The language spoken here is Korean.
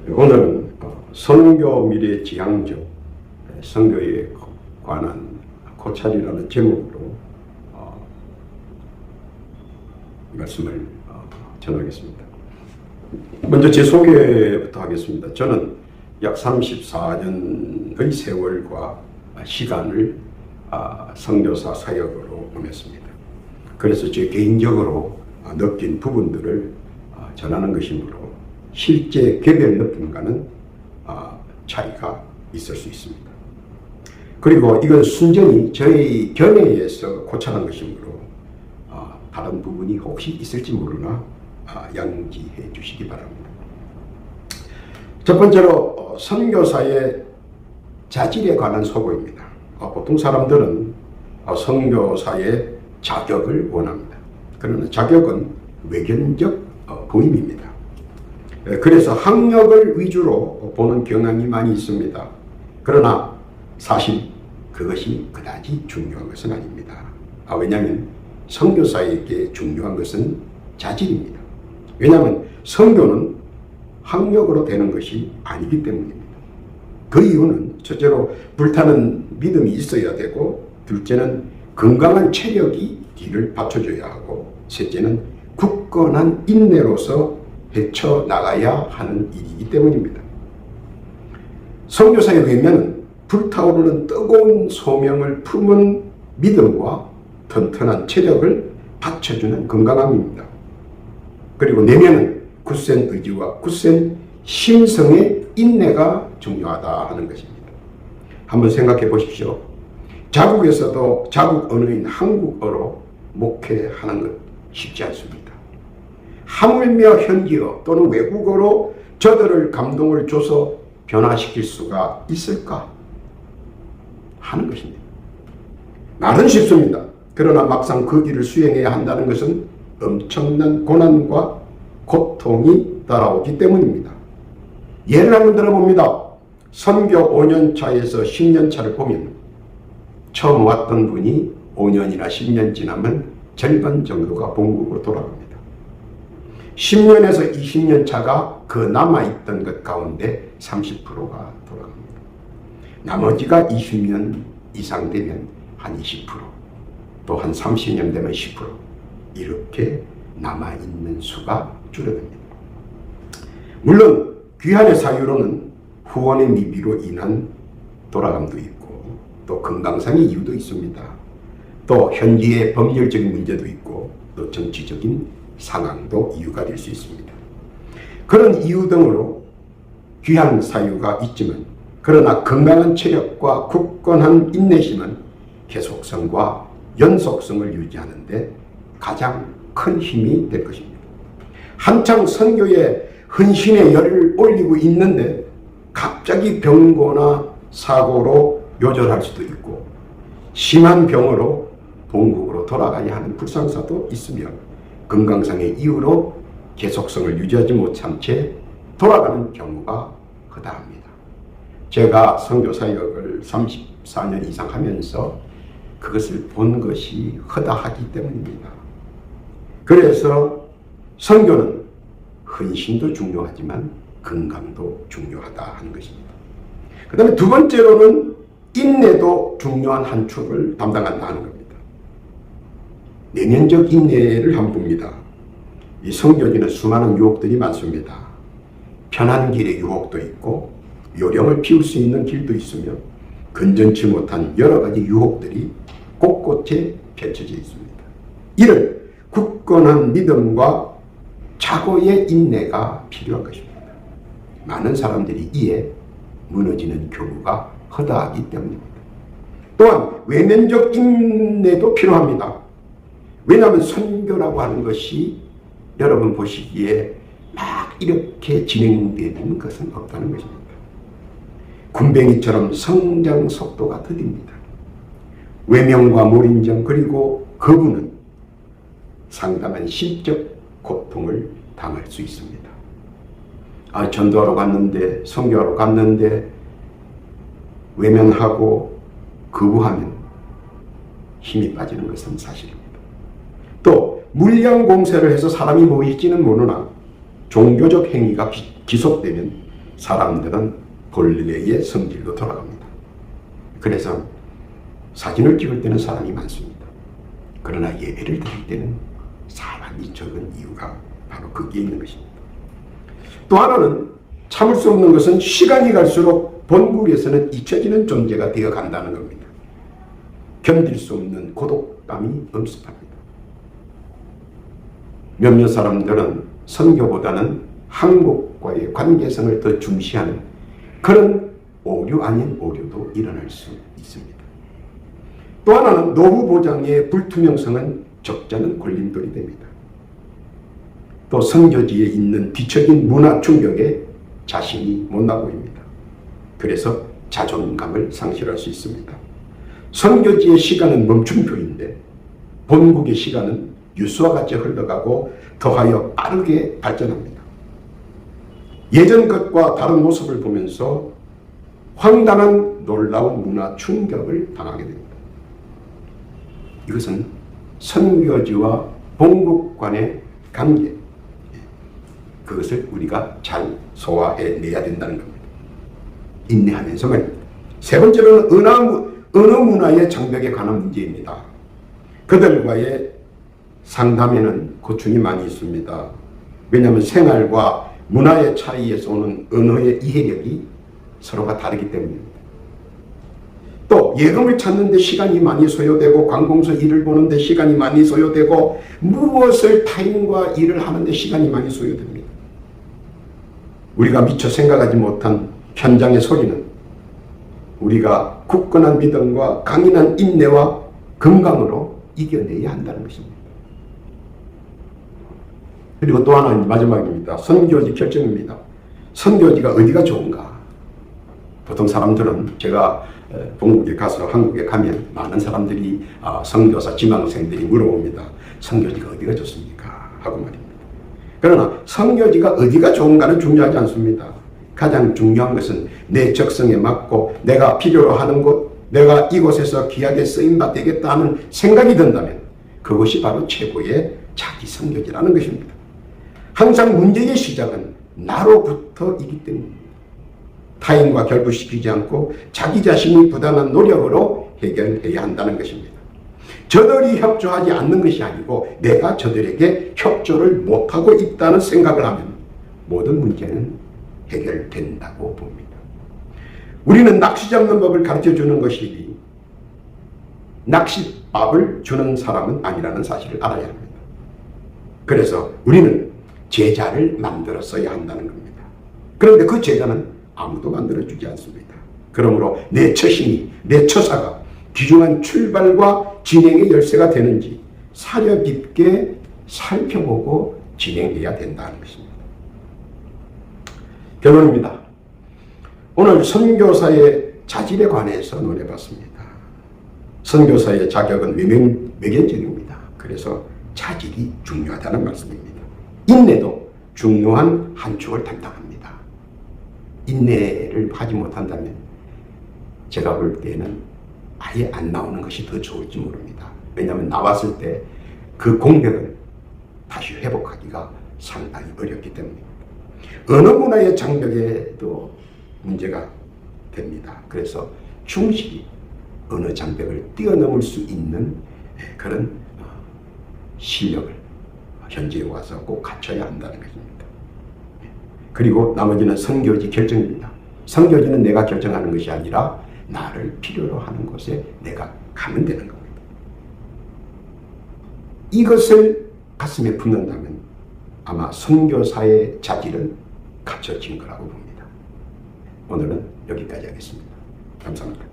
오늘은 선교 미래 지향적 선교에 관한 고찰이라는 제목으로 말씀을 전하겠습니다. 먼저 제 소개부터 하겠습니다. 저는 약 34년의 세월과 시간을 선교사 사역으로 보냈습니다. 그래서 제 개인적으로 느낀 부분들을 전하는 것이므로 실제 개별 느낌과는 차이가 있을 수 있습니다. 그리고 이건 순전히 저희 견해에서 고찰한 것이므로 다른 부분이 혹시 있을지 모르나 양지해 주시기 바랍니다. 첫 번째로 선교사의 자질에 관한 소고입니다. 보통 사람들은 선교사의 자격을 원합니다. 그러나 자격은 외견적 보임입니다. 그래서 학력을 위주로 보는 경향이 많이 있습니다. 그러나 사실 그것이 그다지 중요한 것은 아닙니다. 왜냐하면 선교사에게 중요한 것은 자질입니다. 왜냐하면 선교는 학력으로 되는 것이 아니기 때문입니다. 그 이유는 첫째로 불타는 믿음이 있어야 되고, 둘째는 건강한 체력이 뒤를 받쳐줘야 하고, 셋째는 굳건한 인내로서 헤쳐나가야 하는 일이기 때문입니다. 선교사의 외면은 불타오르는 뜨거운 소명을 품은 믿음과 튼튼한 체력을 받쳐주는 건강함입니다. 그리고 내면은 굳센 의지와 굳센 심성의 인내가 중요하다 하는 것입니다. 한번 생각해 보십시오. 자국에서도 자국 언어인 한국어로 목회하는 것 쉽지 않습니다. 하물며 현지어 또는 외국어로 저들을 감동을 줘서 변화시킬 수가 있을까 하는 것입니다. 말은 쉽습니다. 그러나 막상 그 길을 수행해야 한다는 것은 엄청난 고난과 고통이 따라오기 때문입니다. 예를 한번 들어봅니다. 선교 5년 차에서 10년 차를 보면 처음 왔던 분이 5년이나 10년 지나면 절반 정도가 본국으로 돌아갑니다. 10년에서 20년 차가 그 남아있던 것 가운데 30%가 돌아갑니다. 나머지가 20년 이상 되면 한 20%, 또 한 30년 되면 10%, 이렇게 남아있는 수가 줄어듭니다. 물론 귀환의 사유로는 후원의 미비로 인한 돌아감도 있고, 또 건강상의 이유도 있습니다. 또 현지의 법률적인 문제도 있고, 또 정치적인 상황도 이유가 될 수 있습니다. 그런 이유 등으로 귀한 사유가 있지만, 그러나 건강한 체력과 굳건한 인내심은 계속성과 연속성을 유지하는 데 가장 큰 힘이 될 것입니다. 한창 선교에 헌신의 열을 올리고 있는데 갑자기 병고나 사고로 요절할 수도 있고, 심한 병으로 본국으로 돌아가야 하는 불상사도 있으며, 건강상의 이유로 계속성을 유지하지 못한 채 돌아가는 경우가 허다합니다. 제가 선교사역을 34년 이상 하면서 그것을 본 것이 허다하기 때문입니다. 그래서 선교는 헌신도 중요하지만 건강도 중요하다 하는 것입니다. 그 다음에 두 번째로는 인내도 중요한 한 축을 담당한다 하는 겁니다. 내면적 인내를 한번 봅니다. 이 선교지는 수많은 유혹들이 많습니다. 편한 길의 유혹도 있고, 요령을 피울 수 있는 길도 있으며, 건전치 못한 여러 가지 유혹들이 곳곳에 펼쳐져 있습니다. 이를 굳건한 믿음과 착오의 인내가 필요한 것입니다. 많은 사람들이 이에 무너지는 경우가 허다하기 때문입니다. 또한 외면적 인내도 필요합니다. 왜냐하면 선교라고 하는 것이 여러분 보시기에 막 이렇게 진행되는 것은 없다는 것입니다. 군뱅이처럼 성장 속도가 더딥니다. 외면과 몰인정, 그리고 거부는 상당한 심적 고통을 당할 수 있습니다. 전도하러 갔는데, 선교하러 갔는데 외면하고 거부하면 힘이 빠지는 것은 사실입니다. 또 물량 공세를 해서 사람이 모일지는 모르나 종교적 행위가 지속되면 사람들은 본래의 성질로 돌아갑니다. 그래서 사진을 찍을 때는 사람이 많습니다. 그러나 예배를 드릴 때는 사람이 적은 이유가 바로 거기에 있는 것입니다. 또 하나는 참을 수 없는 것은 시간이 갈수록 본국에서는 잊혀지는 존재가 되어 간다는 겁니다. 견딜 수 없는 고독감이 엄습합니다. 몇몇 사람들은 선교보다는 한국과의 관계성을 더 중시하는 그런 오류 아닌 오류도 일어날 수 있습니다. 또 하나는 노후 보장의 불투명성은 적잖은 걸림돌이 됩니다. 또 선교지에 있는 뒤처진 문화 충격에 자신이 못나 보입니다. 그래서 자존감을 상실할 수 있습니다. 선교지의 시간은 멈춤표인데 본국의 시간은 유수와 같이 흘러가고 더하여 빠르게 발전합니다. 예전 것과 다른 모습을 보면서 황당한 놀라운 문화 충격을 당하게 됩니다. 이것은 선교지와 본국 간의 관계, 그것을 우리가 잘 소화해내야 된다는 겁니다. 인내하면서 말입니다. 세 번째로는 어느 문화의 장벽에 관한 문제입니다. 그들과의 상담에는 고충이 많이 있습니다. 왜냐하면 생활과 문화의 차이에서 오는 언어의 이해력이 서로가 다르기 때문입니다. 또 예금을 찾는데 시간이 많이 소요되고 관공서 일을 보는데 시간이 많이 소요되고 무엇을 타인과 일을 하는데 시간이 많이 소요됩니다. 우리가 미처 생각하지 못한 현장의 소리는 우리가 굳건한 믿음과 강인한 인내와 건강으로 이겨내야 한다는 것입니다. 그리고 또 하나 마지막입니다. 선교지 결정입니다. 선교지가 어디가 좋은가? 보통 사람들은 제가 본국에 가서 한국에 가면 많은 사람들이 선교사 지망생들이 물어봅니다. 선교지가 어디가 좋습니까? 하고 말입니다. 그러나 선교지가 어디가 좋은가는 중요하지 않습니다. 가장 중요한 것은 내 적성에 맞고 내가 필요로 하는 곳, 내가 이곳에서 귀하게 쓰임받 되겠다 하는 생각이 든다면 그것이 바로 최고의 자기 선교지라는 것입니다. 항상 문제의 시작은 나로부터이기 때문입니다. 타인과 결부시키지 않고 자기 자신이 부당한 노력으로 해결해야 한다는 것입니다. 저들이 협조하지 않는 것이 아니고 내가 저들에게 협조를 못하고 있다는 생각을 하면 모든 문제는 해결된다고 봅니다. 우리는 낚시 잡는 법을 가르쳐주는 것이니 낚싯밥을 주는 사람은 아니라는 사실을 알아야 합니다. 그래서 우리는 제자를 만들었어야 한다는 겁니다. 그런데 그 제자는 아무도 만들어주지 않습니다. 그러므로 내 처신이, 내 처사가 귀중한 출발과 진행의 열쇠가 되는지 사려 깊게 살펴보고 진행해야 된다는 것입니다. 결론입니다. 오늘 선교사의 자질에 관해서 논해봤습니다. 선교사의 자격은 외견적입니다. 그래서 자질이 중요하다는 말씀입니다. 인내도 중요한 한 축을 담당합니다. 인내를 하지 못한다면 제가 볼 때는 아예 안 나오는 것이 더 좋을지 모릅니다. 왜냐하면 나왔을 때 그 공백을 다시 회복하기가 상당히 어렵기 때문입니다. 어느 문화의 장벽에도 문제가 됩니다. 그래서 충실히 어느 장벽을 뛰어넘을 수 있는 그런 실력을 현지에 와서 꼭 갖춰야 한다는 것입니다. 그리고 나머지는 선교지 결정입니다. 선교지는 내가 결정하는 것이 아니라 나를 필요로 하는 곳에 내가 가면 되는 겁니다. 이것을 가슴에 품는다면 아마 선교사의 자질은 갖춰진 거라고 봅니다. 오늘은 여기까지 하겠습니다. 감사합니다.